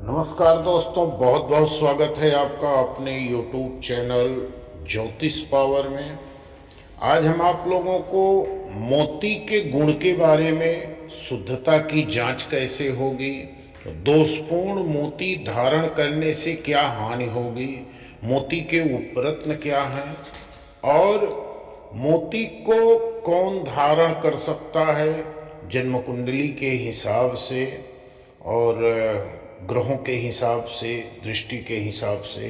नमस्कार दोस्तों, बहुत बहुत स्वागत है आपका अपने YouTube चैनल ज्योतिष पावर में। आज हम आप लोगों को मोती के गुण के बारे में, शुद्धता की जांच कैसे होगी, दोषपूर्ण मोती धारण करने से क्या हानि होगी, मोती के उपरत्न क्या हैं और मोती को कौन धारण कर सकता है जन्म कुंडली के हिसाब से और ग्रहों के हिसाब से, दृष्टि के हिसाब से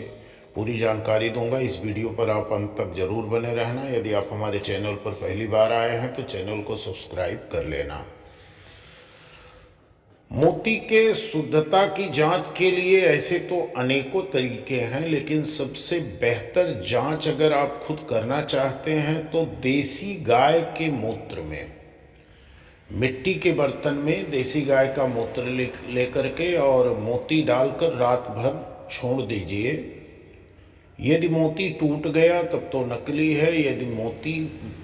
पूरी जानकारी दूंगा। इस वीडियो पर आप अंत तक जरूर बने रहना। यदि आप हमारे चैनल पर पहली बार आए हैं तो चैनल को सब्सक्राइब कर लेना। मोती के शुद्धता की जांच के लिए ऐसे तो अनेकों तरीके हैं, लेकिन सबसे बेहतर जांच अगर आप खुद करना चाहते हैं तो देसी गाय के मूत्र में, मिट्टी के बर्तन में देसी गाय का मूत्र लेकर के और मोती डालकर रात भर छोड़ दीजिए। यदि मोती टूट गया तब तो नकली है, यदि मोती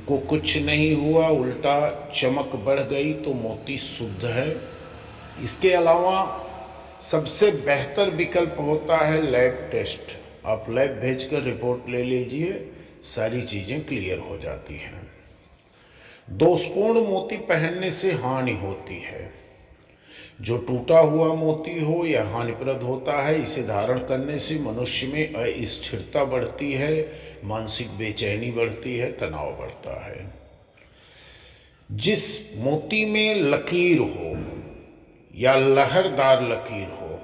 को कुछ नहीं हुआ, उल्टा चमक बढ़ गई तो मोती शुद्ध है। इसके अलावा सबसे बेहतर विकल्प होता है लैब टेस्ट। आप लैब भेजकर रिपोर्ट ले लीजिए, सारी चीज़ें क्लियर हो जाती हैं। दोषपूर्ण मोती पहनने से हानि होती है। जो टूटा हुआ मोती हो यह हानिप्रद होता है। इसे धारण करने से मनुष्य में अस्थिरता बढ़ती है, मानसिक बेचैनी बढ़ती है, तनाव बढ़ता है। जिस मोती में लकीर हो या लहरदार लकीर हो,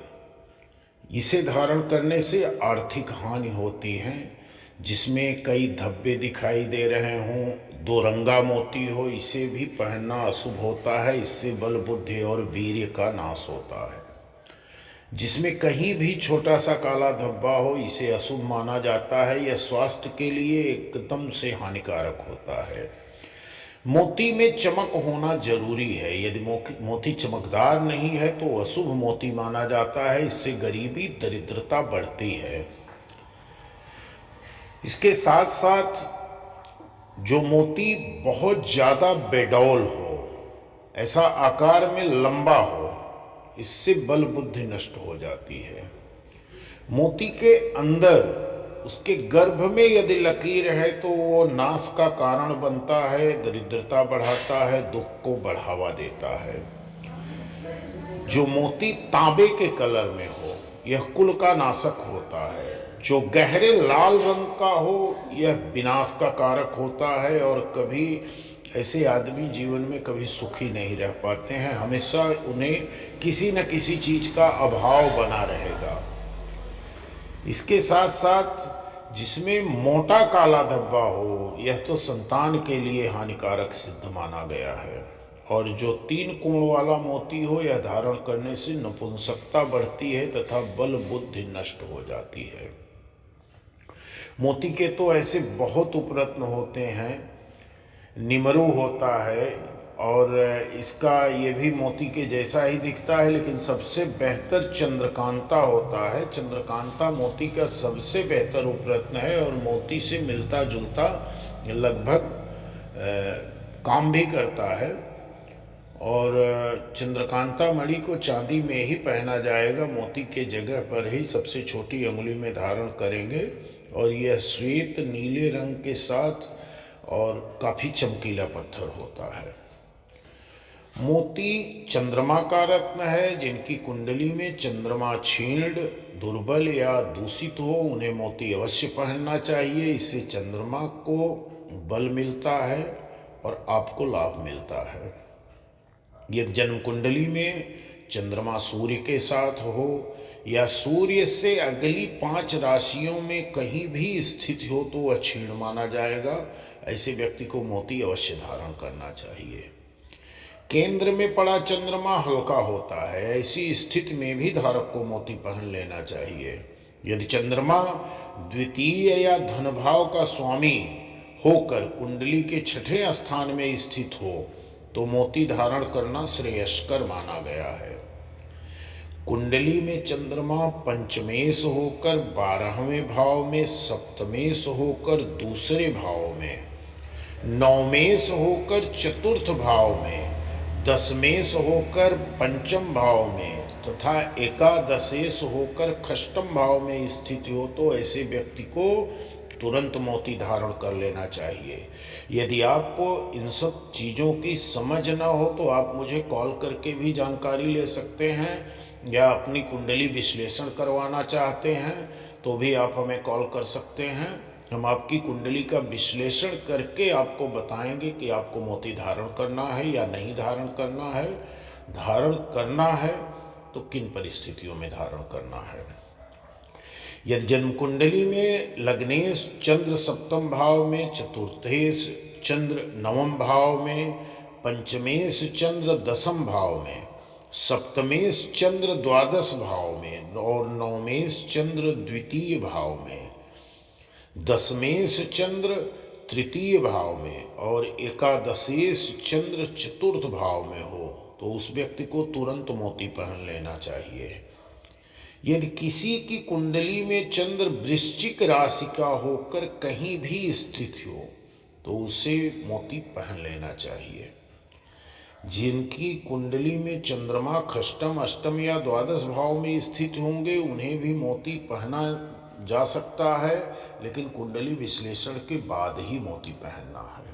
इसे धारण करने से आर्थिक हानि होती है। जिसमें कई धब्बे दिखाई दे रहे हों, दो रंगा मोती हो, इसे भी पहनना अशुभ होता है। इससे बल, बुद्धि और वीर्य का नाश होता है। जिसमें कहीं भी छोटा सा काला धब्बा हो, इसे अशुभ माना जाता है। यह स्वास्थ्य के लिए एकदम से हानिकारक होता है। मोती में चमक होना जरूरी है। यदि मोती चमकदार नहीं है तो अशुभ मोती माना जाता है। इससे गरीबी, दरिद्रता बढ़ती है। इसके साथ साथ जो मोती बहुत ज़्यादा बेडौल हो, ऐसा आकार में लंबा हो, इससे बल बुद्धि नष्ट हो जाती है। मोती के अंदर, उसके गर्भ में यदि लकीर है तो वो नाश का कारण बनता है, दरिद्रता बढ़ाता है, दुख को बढ़ावा देता है। जो मोती तांबे के कलर में हो, यह कुल का नाशक होता है। जो गहरे लाल रंग का हो, यह विनाश का कारक होता है और कभी ऐसे आदमी जीवन में कभी सुखी नहीं रह पाते हैं। हमेशा उन्हें किसी न किसी चीज का अभाव बना रहेगा। इसके साथ साथ जिसमें मोटा काला धब्बा हो, यह तो संतान के लिए हानिकारक सिद्ध माना गया है। और जो 3 कोण वाला मोती हो, यह धारण करने से नपुंसकता बढ़ती है तथा बल बुद्धि नष्ट हो जाती है। मोती के तो ऐसे बहुत उपरत्न होते हैं। निमरू होता है और इसका ये भी मोती के जैसा ही दिखता है, लेकिन सबसे बेहतर चंद्रकांता होता है। चंद्रकांता मोती का सबसे बेहतर उपरत्न है और मोती से मिलता जुलता लगभग काम भी करता है। और चंद्रकांता मणि को चांदी में ही पहना जाएगा, मोती के जगह पर ही सबसे छोटी अंगुली में धारण करेंगे। और यह श्वेत नीले रंग के साथ और काफ़ी चमकीला पत्थर होता है। मोती चंद्रमा का रत्न है। जिनकी कुंडली में चंद्रमा क्षीण, दुर्बल या दूषित हो, उन्हें मोती अवश्य पहनना चाहिए। इससे चंद्रमा को बल मिलता है और आपको लाभ मिलता है। यदि जन्म कुंडली में चंद्रमा सूर्य के साथ हो या सूर्य से अगली 5 राशियों में कहीं भी स्थित हो तो वह क्षीण माना जाएगा। ऐसे व्यक्ति को मोती अवश्य धारण करना चाहिए। केंद्र में पड़ा चंद्रमा हल्का होता है। ऐसी स्थिति में भी धारक को मोती पहन लेना चाहिए। यदि चंद्रमा द्वितीय या धन भाव का स्वामी होकर कुंडली के 6ठे स्थान में स्थित हो तो मोती धारण करना श्रेयस्कर माना गया है। कुंडली में चंद्रमा पंचमेश होकर 12वें भाव में, सप्तमेश होकर दूसरे भाव में, नवमेश होकर चतुर्थ भाव में, दशमेश होकर पंचम भाव में, तथा एकादशेश होकर खष्टम भाव में स्थित हो तो ऐसे व्यक्ति को तुरंत मोती धारण कर लेना चाहिए। यदि आपको इन सब चीज़ों की समझ न हो तो आप मुझे कॉल करके भी जानकारी ले सकते हैं, या अपनी कुंडली विश्लेषण करवाना चाहते हैं तो भी आप हमें कॉल कर सकते हैं। हम आपकी कुंडली का विश्लेषण करके आपको बताएंगे कि आपको मोती धारण करना है या नहीं धारण करना है। धारण करना है तो किन परिस्थितियों में धारण करना है। यदि जन्म कुंडली में लग्नेश चंद्र सप्तम भाव में, चतुर्थेश चंद्र नवम भाव में, पंचमेश चंद्र दसम भाव में, सप्तमेश चंद्र द्वादश भाव में और नवमेश चंद्र द्वितीय भाव में, दसमेश चंद्र तृतीय भाव में और एकादशेश चंद्र चतुर्थ भाव में हो तो उस व्यक्ति को तुरंत मोती पहन लेना चाहिए। यदि किसी की कुंडली में चंद्र वृश्चिक राशि का होकर कहीं भी स्थित हो तो उसे मोती पहन लेना चाहिए। जिनकी कुंडली में चंद्रमा खष्टम अष्टम या द्वादश भाव में स्थित होंगे उन्हें भी मोती पहना जा सकता है, लेकिन कुंडली विश्लेषण के बाद ही मोती पहनना है।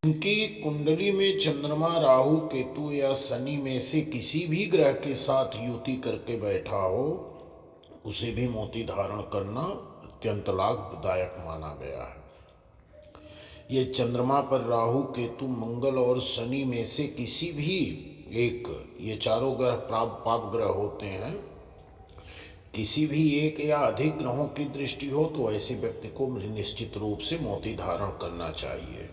जिनकी कुंडली में चंद्रमा राहु केतु या शनि में से किसी भी ग्रह के साथ युति करके बैठा हो उसे भी मोती धारण करना अत्यंत लाभदायक माना गया है। ये चंद्रमा पर राहु केतु मंगल और शनि में से किसी भी एक, ये चारों ग्रह पाप ग्रह होते हैं, किसी भी एक या अधिक ग्रहों की दृष्टि हो तो ऐसे व्यक्ति को निश्चित रूप से मोती धारण करना चाहिए।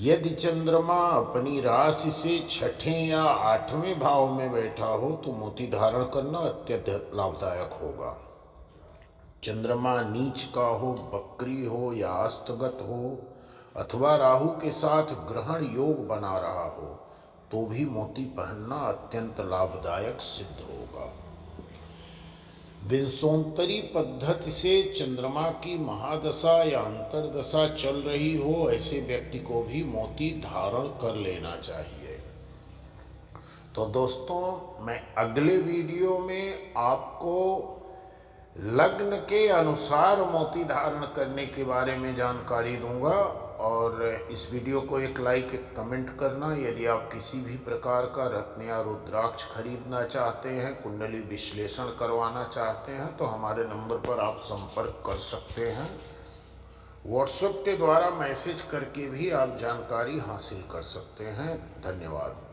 यदि चंद्रमा अपनी राशि से छठे या आठवें भाव में बैठा हो तो मोती धारण करना अत्यंत लाभदायक होगा। चंद्रमा नीच का हो, वक्री हो या अस्तगत हो अथवा राहु के साथ ग्रहण योग बना रहा हो तो भी मोती पहनना अत्यंत लाभदायक सिद्ध होगा। विंशोत्तरी पद्धति से चंद्रमा की महादशा या अंतर्दशा चल रही हो ऐसे व्यक्ति को भी मोती धारण कर लेना चाहिए। तो दोस्तों, मैं अगले वीडियो में आपको लग्न के अनुसार मोती धारण करने के बारे में जानकारी दूंगा, और इस वीडियो को एक लाइक एक कमेंट करना। यदि आप किसी भी प्रकार का रत्न या रुद्राक्ष खरीदना चाहते हैं, कुंडली विश्लेषण करवाना चाहते हैं तो हमारे नंबर पर आप संपर्क कर सकते हैं। व्हाट्सएप के द्वारा मैसेज करके भी आप जानकारी हासिल कर सकते हैं। धन्यवाद।